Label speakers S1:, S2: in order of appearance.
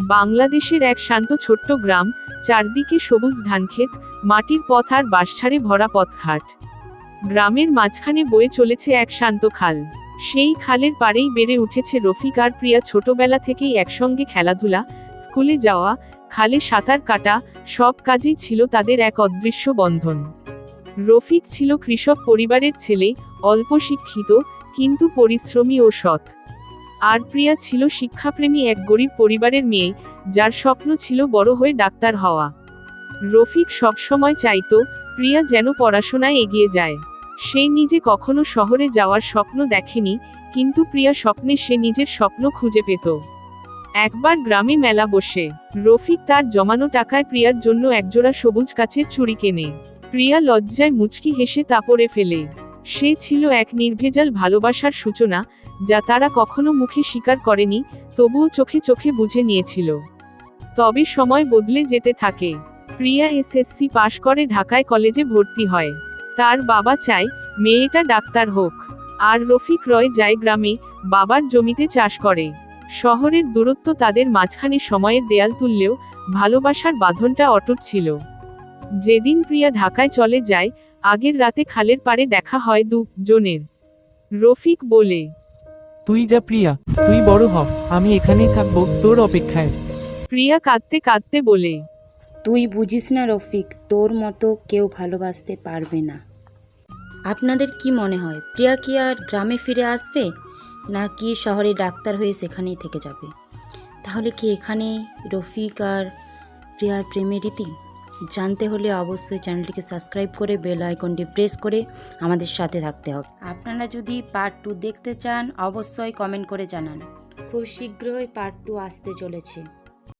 S1: বাংলাদেশের এক শান্ত ছোট্ট গ্রাম, চারদিকে সবুজ ধানক্ষেত, মাটির পথ আর বাঁশঝাড়ে ভরা পথঘাট। গ্রামের মাঝখানে বয়ে চলেছে এক শান্ত খাল। সেই খালের পাড়েই বেড়ে উঠেছে রফিক আর প্রিয়া। ছোটবেলা থেকেই একসঙ্গে খেলাধুলা, স্কুলে যাওয়া, খালে সাঁতার কাটা, সব কাজেই ছিল তাদের এক অদৃশ্য বন্ধন। রফিক ছিল কৃষক পরিবারের ছেলে, অল্প শিক্ষিত, কিন্তু পরিশ্রমী ও সৎ। আর প্রিয়া ছিল শিক্ষাপ্রেমী এক গরিব পরিবারের মেয়ে, যার স্বপ্ন ছিল বড় হয়ে ডাক্তার হওয়া। রফিক সবসময় চাইতো প্রিয়া যেন পড়াশোনায় এগিয়ে যায়। সে নিজে কখনো শহরে যাওয়ার স্বপ্ন দেখেনি, কিন্তু প্রিয়া স্বপ্নে সে নিজের স্বপ্ন খুঁজে পেত। একবার গ্রামে মেলা বসে রফিক তার জমানো টাকায় প্রিয়ার জন্য একজোড়া সবুজ কাচের চুড়ি কেনে। প্রিয়া লজ্জায় মুচকি হেসে তা পরে ফেলে। সে ছিল এক নির্ভেজাল ভালোবাসার সূচনা, যা তারা কখনো মুখে স্বীকার করেনি, তবুও চোখে চোখে বুঝে নিয়েছিল। তবে সময় বদলে যেতে থাকে। প্রিয়া এসএসসি পাশ করে ঢাকায় কলেজে ভর্তি হয়। তার বাবা চায় মেয়েটা ডাক্তার হোক, আর রফিক রয় যায় গ্রামে, বাবার জমিতে চাষ করে। শহরের দূরত্ব তাদের মাঝখানে সময়ের দেয়াল তুললেও ভালোবাসার বাঁধনটা অটুট ছিল। যেদিন প্রিয়া ঢাকায় চলে যায়, আগের রাতে খালের পাড়ে দেখা হয় দুজনের। রফিক বলে,
S2: তুই যা প্রিয়া, তুই বড় হ, আমি এখানেই থাকবো তোর অপেক্ষায়।
S1: প্রিয়া কাঁদতে কাঁদতে বলে,
S3: তুই বুঝিস না রফিক, তোর মতো কেউ ভালোবাসতে পারবে না। আপনাদের কি মনে হয়, প্রিয়া কি আর গ্রামে ফিরে আসবে, নাকি শহরে ডাক্তার হয়ে সেখানেই থেকে যাবে? তাহলে কি এখানে রফিক আর প্রিয়ার প্রেমের রীতি? জানতে হলে অবশ্যই চ্যানেলটিকে সাবস্ক্রাইব করে বেল আইকনটি প্রেস করে আমাদের সাথে থাকতে হবে। আপনারা যদি পার্ট 2 দেখতে চান অবশ্যই কমেন্ট করে জানান। খুব শীঘ্রই পার্ট 2 আসতে চলেছে।